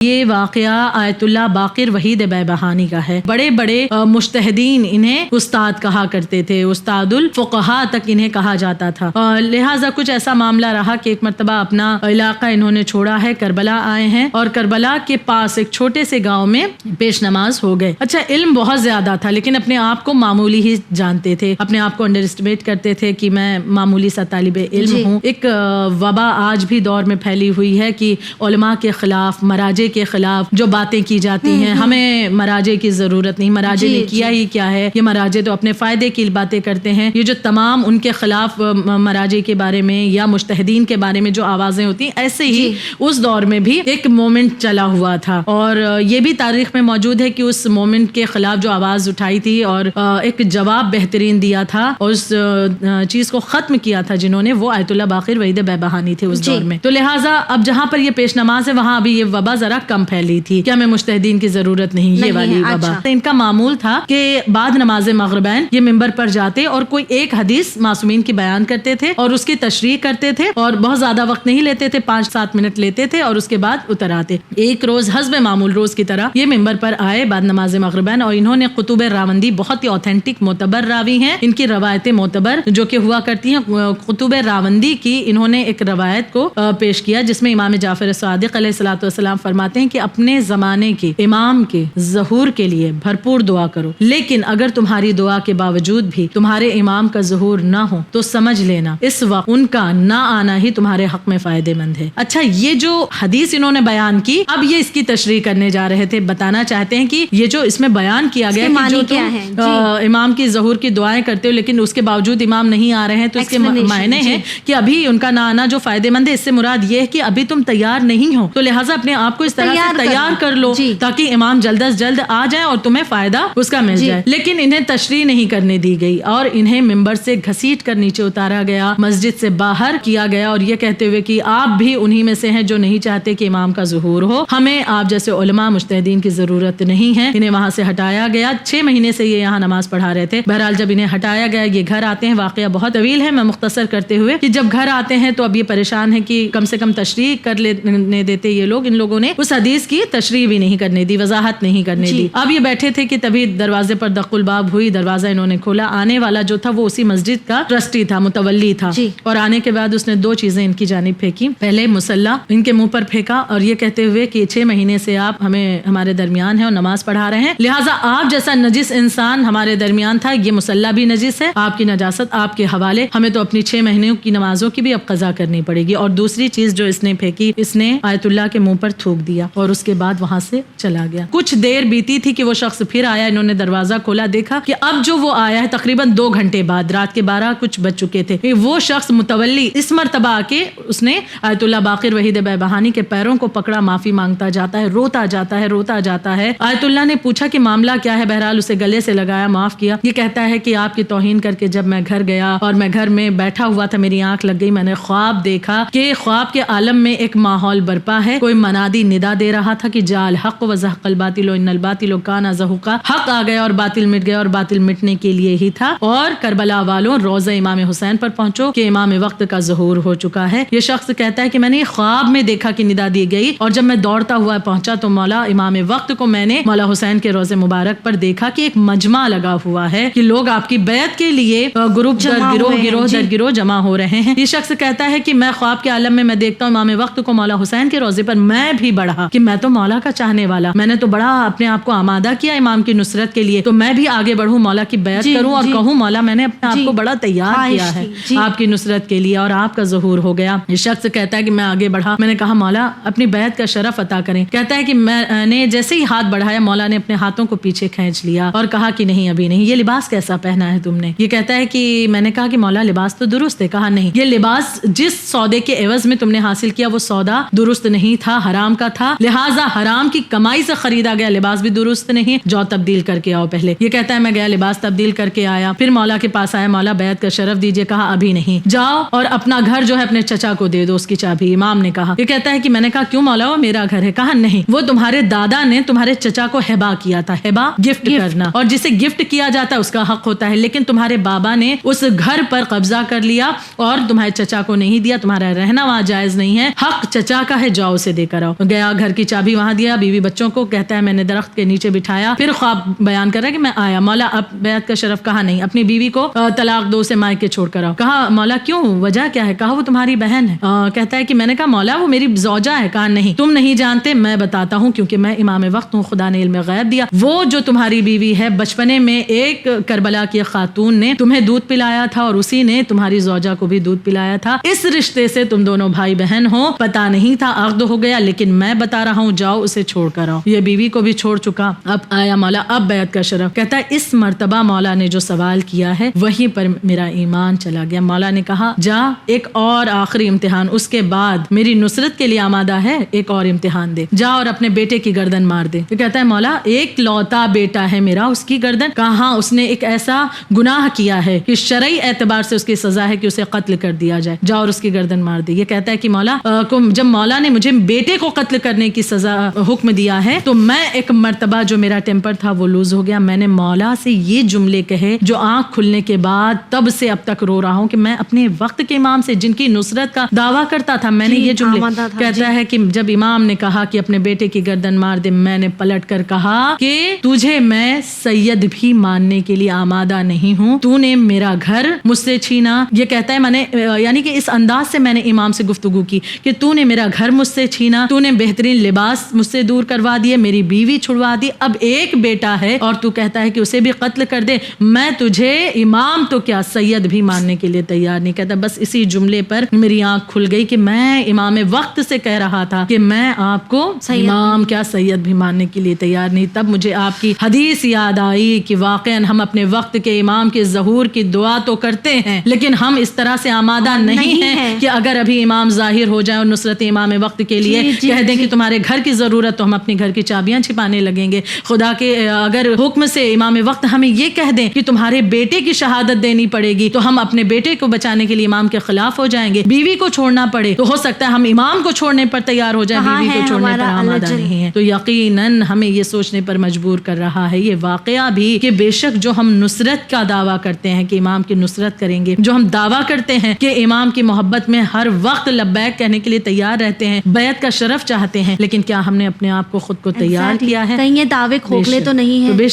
یہ واقعہ آیت اللہ باقر وحید بیبہانی کا ہے. بڑے بڑے مجتہدین انہیں استاد کہا کرتے تھے، استاد الفقہاء تک انہیں کہا جاتا تھا. لہٰذا کچھ ایسا معاملہ رہا کہ ایک مرتبہ اپنا علاقہ انہوں نے چھوڑا ہے، کربلا آئے ہیں اور کربلا کے پاس ایک چھوٹے سے گاؤں میں پیش نماز ہو گئے. اچھا، علم بہت زیادہ تھا لیکن اپنے آپ کو معمولی ہی جانتے تھے، اپنے آپ کو انڈر اسٹیمیٹ کرتے تھے کہ میں معمولی سا طالب علم ہوں. ایک وبا آج بھی دور میں پھیلی ہوئی ہے کہ علماء کے خلاف، مراجع کے خلاف جو باتیں کی جاتی ہیں، ہمیں مراجع کی ضرورت نہیں، مراجع نے کیا ہی کیا ہے، یہ مراجع تو اپنے فائدے کی باتیں کرتے ہیں. یہ جو تمام ان کے خلاف مراجع کے بارے میں یا مجتہدین کے بارے میں جو آوازیں ہوتی ہیں، ایسے ہی اس دور میں بھی ایک مومنٹ چلا ہوا تھا. اور یہ بھی تاریخ میں موجود ہے کہ اس مومنٹ کے خلاف جو آواز اٹھائی تھی اور ایک جواب بہترین دیا تھا اور اس چیز کو ختم کیا تھا جنہوں نے، وہ آیت اللہ باقر وحید بیبہانی تھے اس دور میں. تو لہٰذا اب جہاں پر یہ پیش نماز ہے وہاں ابھی یہ وبا ذرا کم پھیلی تھی کہ ہمیں مجتہدین کی ضرورت نہیں، یہ والی وبا. ان کا معمول تھا کہ بعد نماز مغربین یہ منبر پر جاتے اور کوئی ایک حدیث معصومین کی بیان کرتے تھے اور اس کی تشریح کرتے تھے اور بہت زیادہ وقت نہیں لیتے تھے، 5-7 منٹ لیتے تھے اور اس کے بعد اتر آتے. ایک روز حسب معمول روز کی طرح یہ منبر پر آئے بعد نماز مغربین اور انہوں نے قطب راوندی، بہت ہی اوتھینٹک معتبر راوی ہیں، ان کی روایتیں معتبر جو کہ ہوا کرتی ہیں، قطب راوندی کی انہوں نے ایک روایت کو پیش کیا جس میں امام جعفر صادق علیہ الصلوۃ والسلام فرماتے ہیں کہ اپنے زمانے کے امام کے ظہور کے لیے بھرپور دعا کرو، لیکن اگر تمہاری دعا کے باوجود بھی تمہارے امام کا ظہور نہ ہو تو سمجھ لینا اس وقت ان کا نہ آنا ہی تمہارے حق میں فائدے مند ہے. اچھا، یہ جو حدیث انہوں نے بیان کی، اب یہ اس کی تشریح کرنے جا رہے تھے، بتانا چاہتے ہیں کہ یہ جو اس میں بیان کیا گیا کہ جو تم امام کی ظہور کی دعائیں کرتے ہو لیکن اس کے باوجود امام نہیں آ رہے ہیں، تو اس کے معنی ہے کہ ابھی ان کا نہ آنا جو فائدے مند ہے. اس سے مراد یہ ہے کہ ابھی تم تیار نہیں ہو، تو لہٰذا اپنے آپ کو اس طرح سے تیار کر لو تاکہ امام جلد از جلد آ جائے اور تمہیں فائدہ اس کا مل جائے. لیکن انہیں تشریح نہیں کرنے دی گئی اور انہیں منبر سے گھسیٹ کر نیچے اتارا گیا، مسجد سے باہر کیا گیا اور یہ کہتے ہوئے کہ آپ بھی انہی میں سے ہیں جو نہیں چاہتے کہ امام کا ظہور ہو، ہمیں آپ جیسے علماء مجتہدین کی ضرورت نہیں ہے. انہیں وہاں سے ہٹایا گیا. 6 مہینے سے یہ یہاں نماز پڑھا رہے تھے. بہرحال جب انہیں ہٹایا گیا، یہ گھر آتے ہیں. واقعہ بہت طویل ہے، میں مختصر کرتے ہوئے کہ جب گھر آتے ہیں تو اب یہ پریشان ہے کہ کم سے کم تشریح کر لینے دیتے یہ لوگ. ان لوگوں نے اس حدیث کی تشریح بھی نہیں کرنے دی، وضاحت نہیں کرنے دی. اب یہ بیٹھے تھے کہ تبھی دروازے پر دق الباب ہوئی. دروازہ انہوں نے کھولا. آنے والا جو تھا وہ اسی مسجد کا ٹرسٹی تھا، متولی تھا. اور آنے کے بعد اس نے 2 چیزیں ان کی جانب پھینکی. پہلے مصلی ان کے منہ پر پھینکا اور یہ کہتے ہوئے کہ 6 مہینے سے آپ ہمارے درمیان ہیں اور نماز پڑھا رہے ہیں، لہٰذا آپ جیسا نجس انسان ہمارے درمیان تھا، یہ مصلی بھی نجس ہے، آپ کی نجاست آپ کے حوالے، ہمیں تو اپنی 6 مہینوں کی نمازوں کی بھی اب قضا کرنی پڑے گی. اور دوسری چیز جو اس نے پھینکی، اس نے آیت اللہ کے منہ پر تھوک دیا اور اس کے بعد وہاں سے چلا گیا. کچھ دیر بیتی تھی کہ وہ شخص پھر آیا. انہوں نے دروازہ کھولا، دیکھا کہ اب جو وہ آیا ہے تقریباً 2 گھنٹے بعد، رات کے 12 کچھ بج چکے تھے. وہ شخص متولی اس مرتبہ آ کے اس نے آیت اللہ باقر وحید بیبہانی کے پیروں کو پکڑا، معافی مانگتا جاتا ہے، روتا جاتا ہے. آیت اللہ نے پوچھا کہ معاملہ کیا ہے. بہرحال اسے گلے سے لگایا، معاف کیا. یہ کہتا ہے کہ آپ کی توہین کر کے جب میں گھر گیا اور میں گھر میں بیٹھا ہوا تھا، میری آنکھ لگ گئی، میں نے خواب دیکھا کہ خواب کے عالم میں ایک ماحول برپا ہے. کوئی منادی ندا دے رہا تھا کہ جاء الحق وزهق الباطل ان الباطل کان زهوقا. حق آ گیا اور باطل مٹ گیا اور باطل مٹنے کے لیے ہی تھا. اور کربلا والوں، روضہ امام حسین پر پہنچو کہ امام وقت کا ظہور ہو چکا ہے. یہ شخص کہتا ہے کہ میں نے خواب میں دیکھا کہ ندا دی گئی اور جب میں دوڑتا ہوا پہنچا تو مولا امام وقت کو میں نے مولا حسین کے روضے مبارک پر دیکھا کہ ایک مجمع لگا ہوا ہے کہ لوگ آپ کی بیعت کے لیے گروپ گروہ در گروہ جمع ہو رہے ہیں. یہ شخص کہتا ہے کہ میں خواب کے عالم میں دیکھتا ہوں امام وقت کو مولا حسین کے روضے پر. میں بھی بڑھا کہ میں تو مولا کا چاہنے والا، میں نے تو بڑا اپنے آپ کو آمادہ کیا امام کی نصرت کے لیے، تو میں بھی آگے بڑھوں، مولا کی بیعت کروں اور کہوں مولا میں نے اپنے آپ کو بڑا تیار کیا ہے آپ کی نصرت کے لیے اور آپ کا ظہور ہو گیا. یہ شخص کہتا ہے کہ میں آگے بڑھا، میں نے کہا مولا اپنی بیعت کا شرف عطا کریں. کہتا ہے کہ میں نے جیسے ہی ہاتھ بڑھایا مولا نے اپنے ہاتھوں کو پیچھے کھینچ لیا اور کہا کہ نہیں ابھی نہیں. یہ لباس کیسا پہنا ہے تم نے؟ یہ کہتا ہے کہ میں نے کہا کہ مولا لباس تو درست ہے. کہا نہیں، یہ لباس جس سودے کے عوض میں تم نے حاصل کیا وہ سودا درست نہیں تھا، حرام کا تھا، لہٰذا حرام کی کمائی سے خریدا گیا لباس بھی درست نہیں، جاؤ تبدیل کر کے آؤ پہلے. یہ کہتا ہے میں گیا لباس تبدیل کر کے آیا، پھر مولا کے پاس آیا، مولا بیعت کا شرف دیجیے. کہا ابھی نہیں، جاؤ اور اپنا گھر جو ہے اپنے چچا کو دے دو اس کی چابی. امام نے کہا، یہ کہتا ہے کہ میں نے کہا کیوں مولا وہ میرا گھر ہے. کہا نہیں، وہ تمہارے دادا نے تمہارے چچا کو ہبا کیا تھا. ہبا گفٹ کرنا، اور جسے گفٹ کیا جاتا ہے اس کا حق ہوتا ہے، لیکن تمہارے بابا نے اس گھر پر قبضہ کر لیا اور تمہارے چچا کو نہیں دیا. تمہارا رہنا وہاں جائز نہیں ہے، حق چچا کا ہے، جاؤ اسے دے کر آؤ. گیا گھر کی چابی وہاں دیا, بیوی بچوں کو, کہتا ہے میں نے درخت کے نیچے بٹھایا, پھر خواب بیان کر رہا ہے کہ میں آیا. مولا اب بیعت کا شرف, کہا نہیں, اپنی بیوی کو طلاق دو, اسے مائکے چھوڑ کر آؤ. کہا مولا کیوں, وجہ کیا ہے؟ کہا وہ تمہاری بہن ہے. کہتا ہے کہ میں نے کہا مولا وہ میری زوجہ ہے. کہا نہیں, تم نہیں جانتے, میں بتاتا ہوں, کیونکہ میں امام وقت ہوں, خدا نے علم غیب دیا. وہ جو تمہاری بیوی ہے, بچپنے میں ایک کربلا کی خاتون نے تمہیں دودھ پلایا تھا اور اسی نے تمہاری زوجہ کو بھی دودھ پلایا تھا. اس رشتے سے تم دونوں بھائی بہن ہو, پتا نہیں تھا, عقد ہو گیا, لیکن میں بتا رہا ہوں, جاؤ اسے چھوڑ کر آؤ. یہ بیوی کو بھی چھوڑ چکا. اب آیا مولا اب بیعت کا شرف. کہتا ہے اس مرتبہ مولا نے جو سوال کیا ہے وہیں پر میرا ایمان چلا گیا. مولا نے کہا جا ایک اور آخری امتحان, اس کے بعد میری نصرت کے لیے آمادہ ہے, ایک اور امتحان دے, جا اور اپنے بیٹے کی گردن مار دے. تو کہتا ہے مولا ایک لوتا بیٹا ہے میرا, اس کی گردن. کہاں اس نے ایک ایسا گناہ کیا ہے کہ شرعی اعتبار سے اس کی سزا ہے کہ اسے قتل کر دیا جائے, جا اور اس کی گردن مار دے. یہ کہتا ہے کہ مولا جب مولا نے مجھے بیٹے کو قتل کرنے کی سزا حکم دیا ہے تو میں ایک مرتبہ جو میرا ٹیمپر تھا وہ لوز ہو گیا. میں نے مولا سے یہ جملے کہے جو آنکھ کھلنے کے بعد تب سے اب تک رو رہا ہوں کہ میں اپنے وقت کے امام سے جن کی نصرت کا دعویٰ کرتا تھا, میں نے یہ جملے. کہتا ہے کہ جب امام نے کہا کہ اپنے بیٹے کی گردن مار دے, میں نے پلٹ کر کہا کہ تجھے میں سید بھی ماننے کے لیے آمادہ نہیں ہوں, تو نے میرا گھر مجھ سے چھینا. یہ کہتا ہے میں نے یعنی کہ اس انداز سے میں نے امام سے گفتگو کی کہ تو نے میرا گھر مجھ سے چھینا, تو نے بہترین لباس مجھ سے دور کروا دیے, میری بیوی چھڑوا دی, اب ایک بیٹا ہے اور تو کہتا ہے کہ اسے بھی قتل کر دے. میں تجھے امام تو کیا سید بھی ماننے کے لیے تیار نہیں. کہتا بس اسی جملے پر میری آنکھ کھل گئی کہ میں امام وقت سے کہہ رہا تھا کہ میں آپ کو امام کیا سید بھی ماننے کے لیے تیار نہیں. تب مجھے آپ کی حدیث یاد آئی کہ واقعاً ہم اپنے وقت کے امام کے ظہور کی دعا تو کرتے ہیں, لیکن ہم اس طرح سے آمادہ نہیں ہیں کہ اگر ابھی امام ظاہر ہو جائے اور نصرت امام وقت کے لیے کہہ دیں کہ تمہارے گھر کی ضرورت, تو ہم اپنی گھر کی چابیاں چھپانے لگیں گے. خدا کے اگر حکم سے امام وقت ہمیں یہ کہہ دیں کہ تمہارے بیٹے کی شہادت دینی پڑے گی تو ہم اپنے بیٹے کو بچانے کے لیے امام کے خلاف ہو جائیں گے. بیوی کو چھوڑنا پڑے تو ہو سکتا ہے ہم امام کو چھوڑنے پر تیار ہو جائیں, بیوی کو چھوڑنے پر آمادہ نہیں ہیں. تو یقیناً ہمیں یہ سوچنے پر مجبور کر رہا ہے یہ واقعہ بھی کہ بے شک جو ہم نصرت کا دعویٰ کرتے ہیں کہ امام کی نصرت کریں گے, جو ہم دعویٰ کرتے ہیں کہ امام کی محبت میں ہر وقت لبیک کہنے کے لیے تیار رہتے ہیں, بیعت کا شرف چاہتے ہیں, لیکن کیا ہم نے اپنے آپ کو خود کو تیار کیا ہے؟ کہیں یہ دعوے کھوکھلے تو نہیں ہیں.